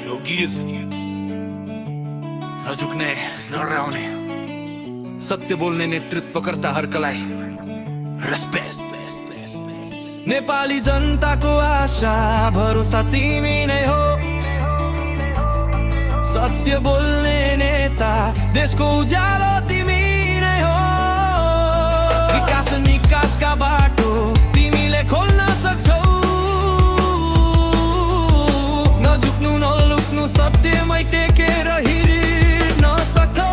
यो गीत नझुक्ने नडराउने सत्य बोल्ने नेतृत्वकर्ताहरुलाई रेस्पेक्ट। नेपाली जनताको आशा भरोसा तिमी नै हो, सत्य बोल्ने नेता देशको उज्यालो तिमी नै हो। विकास निकासका बाटो तिमीले खोल्न सक्छौ, नझुक्नु नलुक्नु सत्यमै टेकेर हिँड्न सक्छौ।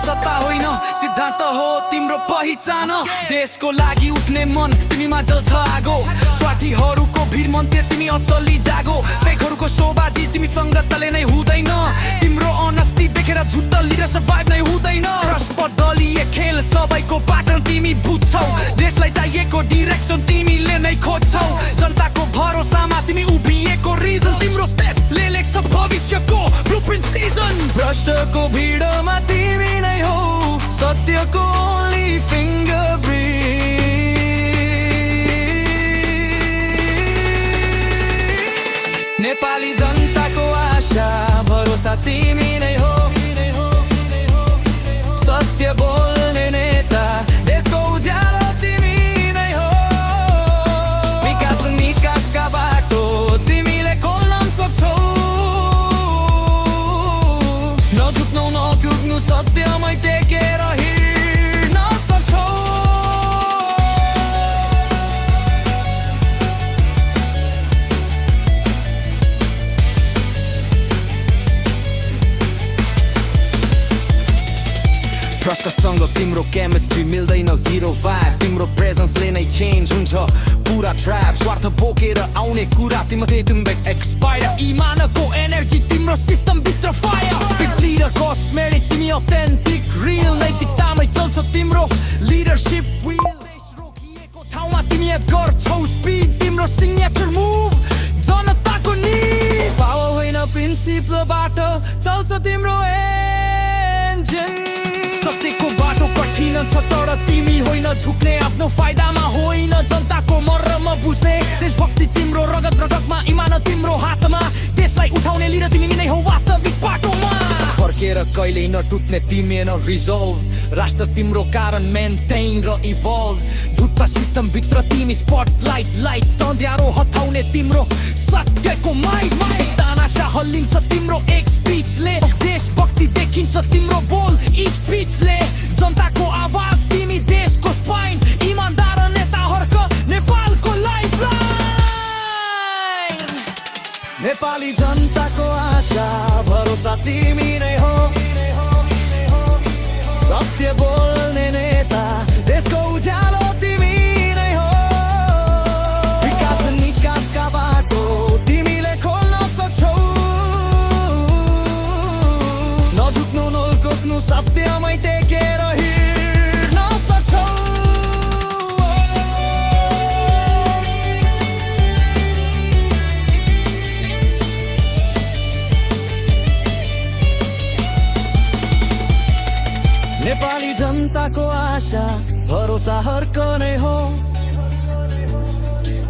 सत्ता होइन सिद्धान्त हो तिम्रो पहिचान, देशको लागि उठ्ने मन तिमीमा जल्छ आगो। स्वार्थीहरूको भिड मन्त्य तिमी असली जागो, फेकहरूको शोबाजी तिमी संगतले नै हुँदैन। तिम्रो अनेस्टी देखेर झुट लिएर सर्भाइभ नै हुँदैन। दलीय खेल सबैको प्याटर्न तिमी बुझ्छौ, देशलाई चाहिएको डिरेक्सन तिमीले नै खोज्छौ। जनताको भरोसामा तिमी उभिएको रिजन, तिम्रो स्टेपले लेख्छ भविष्यको ब्लुप्रिन्ट सिजन। भ्रष्टको भिडमा तिमी नै हो, सत्यको ओन्ली फिङ्गरप्रिन्ट। नेपाली जनताको आशा भरोसा तिमी नै हो, सत्य बोल्ने नेता देशको उज्यालो तिमी नै हो। विकास निकासका बाटो तिमीले खोल्न सक्छौ, नझुक्नु नपुग्नु सत्यमै टेकेर हिँड्न सक्छौ। भ्रष्टसँग तिम्रो केमिस्ट्री मिल्दैन, 0 vibe। तिम्रो प्रेजेन्सले नै चेन्ज हुन्छ पुरा ट्र्याप। स्वार्थ बोकेर आउने कुरा तिमीले तिम्रो एक्सपायर, इमानको एनर्जी तिम्रो सिस्टम भित्र फायर। लिडर कस्मेटिक तिमी अथेन्टिक रियल, नैतिकतामै चल्छ तिम्रो लिडरशिप व्हील। देश रोकिएको ठाउँमा तिमी गर्छौ स्पिड, तिम्रो सिग्नेचर मुभ जनताको निड। पावर होइन प्रिन्सिपलबाट चल्छ तिम्रो इन्जिन। सत्यको बाटो कठिन छ तर तिमी होइन झुक्ने, आफ्नो फाइदामा होइन जनताको मर्म बुझ्ने। देशभक्ति तिम्रो रगत रगतमा, इमान तिम्रो हातमा, देशलाई उठाउने लिडर तिमी नै हो वास्तविक बाटोमा। फर्केर कहिल्यै नटुट्ने तिमी न रिजल्भ, राष्ट्र तिम्रो कारण मेन्टेन र इभल्भ। झुट्टा सिस्टम भित्र तिमी स्पटलाइट लाइट, तँध्यारो हटाउने तिम्रो सत्यको माइक। तानासा हल्लिन्छ तिम्रो एक स्पिचले, देशभक्ति देखिन्छ तिम्रो बोल इच पिचले। जनताको आवाज तिमी देशको स्पाइन, इमानदार नेताहरूको नेपालको लाइफलाइन। नेपाली जनताको आशा भरोसा तिमी नै हो, सत्य बोल्ने नेता देशको उज्यालो तिमी नै हो। विकास निकासका बाटो तिमीले खोल्न सक्छौ, नझुक्नु नलुक्नु सत्यमै टेकेर हिँड्न सक्छौ। नेपाली जनताको आशा भरोसा हर्क नै हो,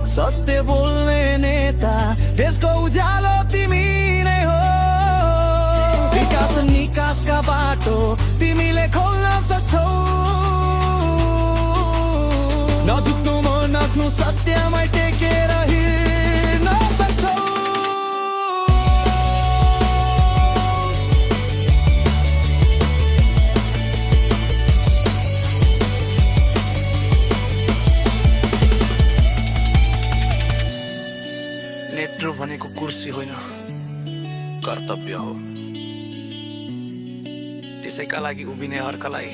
सत्य बोल्ने नेता देशको उज्यालो तिमी नै हो। विकास निकासका बाटो तिमीले खोल्न सक्छौ, नझुक्नु नक्नु सत्यमै टेकेर हिँड्न सक्छौ। नेतृत्व भनेको कुर्सी होइन कर्तव्य हो, त्यसैका लागि उभिने हर्कलाई